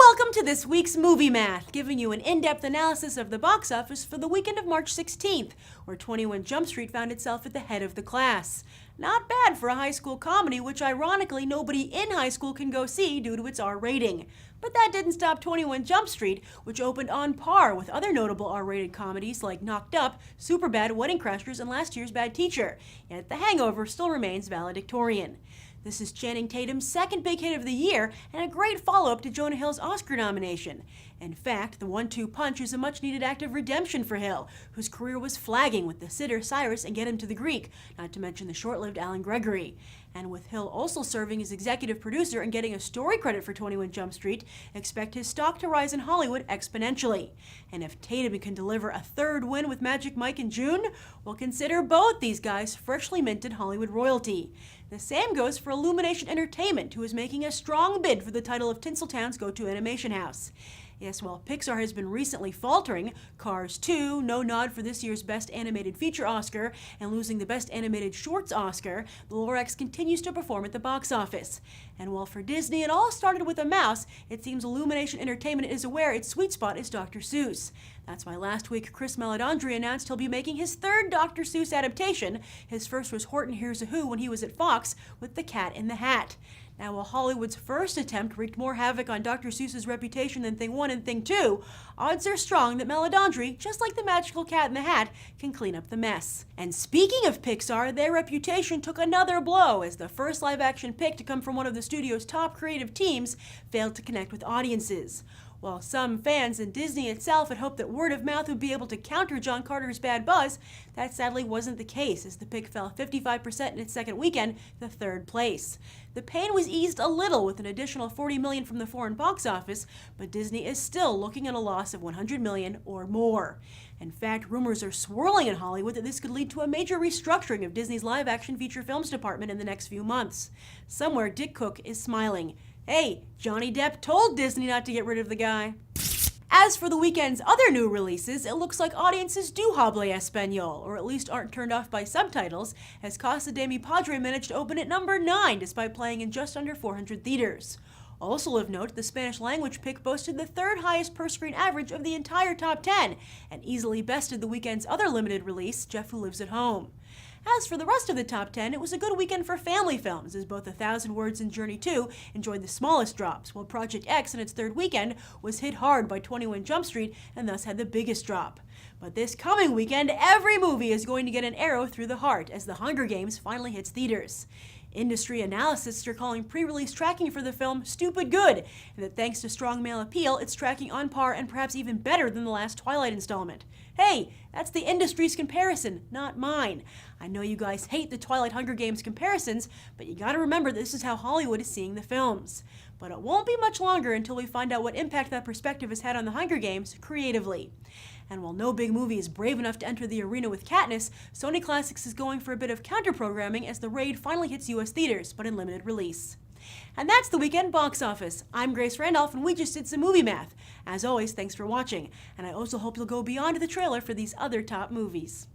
Welcome to this week's Movie Math, giving you an in-depth analysis of the box office for the weekend of March 16th, where 21 Jump Street found itself at the head of the class. Not bad for a high school comedy, which ironically nobody in high school can go see due to its R rating. But that didn't stop 21 Jump Street, which opened on par with other notable R-rated comedies like Knocked Up, Superbad, Wedding Crashers, and last year's Bad Teacher. Yet The Hangover still remains valedictorian. This is Channing Tatum's second big hit of the year and a great follow-up to Jonah Hill's Oscar nomination. In fact, the 1-2 punch is a much-needed act of redemption for Hill, whose career was flagging with The Sitter, Cyrus, and Get Him to the Greek, not to mention the short-lived Alan Gregory. And with Hill also serving as executive producer and getting a story credit for 21 Jump Street, expect his stock to rise in Hollywood exponentially. And if Tatum can deliver a third win with Magic Mike in June, we'll consider both these guys freshly minted Hollywood royalty. The same goes for Illumination Entertainment, who is making a strong bid for the title of Tinseltown's go-to animation house. Yes, while Pixar has been recently faltering, Cars 2, no nod for this year's Best Animated Feature Oscar, and losing the Best Animated Shorts Oscar, the Lorax continues to perform at the box office. And while for Disney it all started with a mouse, it seems Illumination Entertainment is aware its sweet spot is Dr. Seuss. That's why last week Chris Meledandri announced he'll be making his third Dr. Seuss adaptation. His first was Horton Hears a Who when he was at Fox with The Cat in the Hat. Now, while Hollywood's first attempt wreaked more havoc on Dr. Seuss's reputation than Thing 1 and Thing 2, odds are strong that Meledandri, just like the magical Cat in the Hat, can clean up the mess. And speaking of Pixar, their reputation took another blow as the first live-action pick to come from one of the studio's top creative teams failed to connect with audiences. While some fans and Disney itself had hoped that word of mouth would be able to counter John Carter's bad buzz, that sadly wasn't the case as the pick fell 55% in its second weekend to third place. The pain was eased a little with an additional $40 million from the foreign box office, but Disney is still looking at a loss of $100 million or more. In fact, rumors are swirling in Hollywood that this could lead to a major restructuring of Disney's live-action feature films department in the next few months. Somewhere Dick Cook is smiling. Hey, Johnny Depp told Disney not to get rid of the guy. As for the weekend's other new releases, it looks like audiences do hable Espanol, or at least aren't turned off by subtitles, as Casa de mi Padre managed to open at number 9 despite playing in just under 400 theaters. Also of note, the Spanish language pick boasted the third highest per-screen average of the entire top 10, and easily bested the weekend's other limited release, Jeff Who Lives at Home. As for the rest of the top 10, it was a good weekend for family films, as both 1,000 Words and Journey 2 enjoyed the smallest drops, while Project X in its third weekend was hit hard by 21 Jump Street and thus had the biggest drop. But this coming weekend, every movie is going to get an arrow through the heart as The Hunger Games finally hits theaters. Industry analysts are calling pre-release tracking for the film stupid good, and that thanks to strong male appeal, it's tracking on par and perhaps even better than the last Twilight installment. Hey, that's the industry's comparison, not mine. I know you guys hate the Twilight Hunger Games comparisons, but you gotta remember this is how Hollywood is seeing the films. But it won't be much longer until we find out what impact that perspective has had on the Hunger Games creatively. And while no big movie is brave enough to enter the arena with Katniss, Sony Classics is going for a bit of counter-programming as The Raid finally hits US theaters, but in limited release. And that's the weekend box office. I'm Grace Randolph, and we just did some movie math. As always, thanks for watching, and I also hope you'll go beyond the trailer for these other top movies.